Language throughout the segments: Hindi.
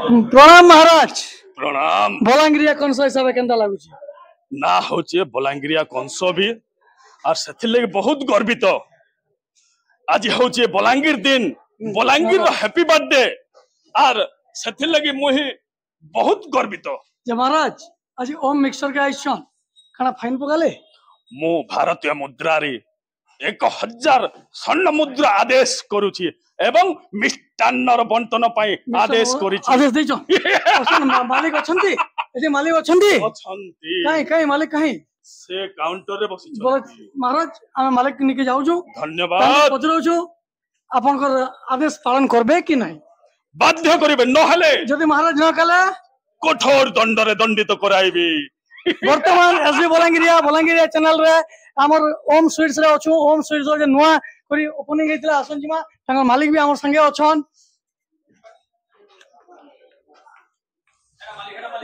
प्रणाम महाराज। प्रणाम। बलांगिरिया कंस हिसाब केनता लागुची ना होचे बलांगिरिया कंस भी और सेथिर लगे बहुत गर्वित। आज होचे बलांगीर दिन, बलांगीर हैप्पी बर्थडे और सेथिर लगे मुही बहुत गर्वित। जे महाराज आज ओम मिक्सर के आइछन खाना फाइन पकाले मु भारतीय मुद्रा रे 1000 स्वर्ण मुद्रा आदेश करूची एवं मिष्टान्नर बंटन पाई आदेश करिछि। आदेश दैछ असन मालिक अछंती एजे मालिक अछंती अछंती काई काई मालिक काई से काउंटर रे बसी महाराज हम मालिक निके जाउ छु। धन्यवाद। पचरौ छु आपनकर आदेश पालन करबे कि नहीं बाध्य करिवे नहले जदि महाराज न कले कठोर दंडरे दंडित कराइबी। वर्तमान एसबी बलांगिरिया चैनल रे हमर ओम स्वीट्स रे अछु। ओम स्वीट्स जे नुआ करी ओपनिंग हेतला आसन जिमा तांगर मालिक भी हमर संगे अछन।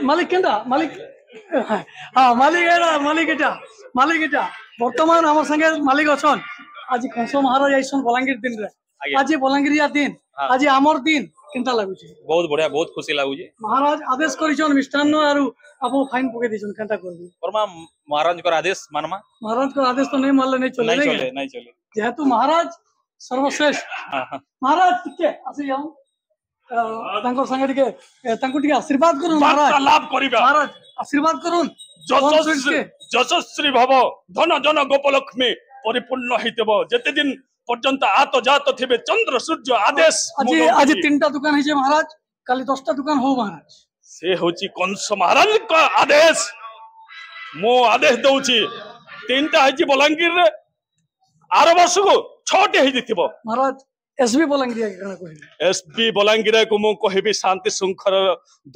मालिक केंदा मालिक हां मालिक एटा वर्तमान हमर संगे मालिक अछन। आज कंस महाराज आइसन बलांगिर दिन रे आज बलांगिरिया दिन आज हमर दिन केंता लागु छी बहुत बढ़िया बहुत खुशी लागु छी। महाराज आदेश करिछन मिष्टान्न आरु आपो फाइन पके दिछन केंता करबी परमा महाराज को आदेश मानमा महाराज को आदेश तो नहीं मानले नहीं चले जेहेतु महाराज सर्वश्रेष्ठ। महाराज टिके आसी जाऊ तांको संगे टिके तांको टिके आशीर्वाद करू महाराज लाभ करिबा। महाराज आशीर्वाद करूं जशस्वी भव धन जन गोपलक्ष्मी परिपूर्ण हितब जते दिन पर्यंत आत जात थिबे चंद्र सूर्य आदेश। आज 3टा दुकान है महाराज काली 10टा दुकान हो महाराज से होची कंस महाराज का आदेश। मो आदेश दउची 3टा है बलांगीर रे आर वर्ष को 6टे है दिथिबो महाराज। एसबी बलांगिरिया के कना कहि एसबी बलांगीर को मो कहबी शांति शृंखला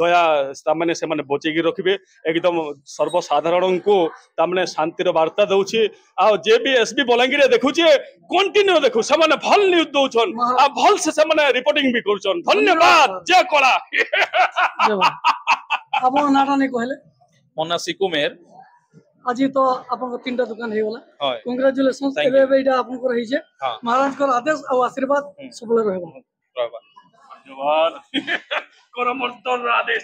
दया तामाने से माने बचेगी रखिबे एकदम सर्वसाधारण को तामाने शांति रो वार्ता दउची। आ जे भी एसबी बलांगीर देखुची कंटिन्यू देखु से माने भल न्यूज दउछन आ भल से माने रिपोर्टिंग भी करछन। धन्यवाद जय कला। आपन नाटा नै कहले मोना सिकुमेर आज तो आपन 3टा दुकान हे वाला कांग्रेचुलेशन एबे एटा आपन को रही छे महाराज को आदेश और आशीर्वाद सबले रहबो। धन्यवाद। करमर्दर आदेश।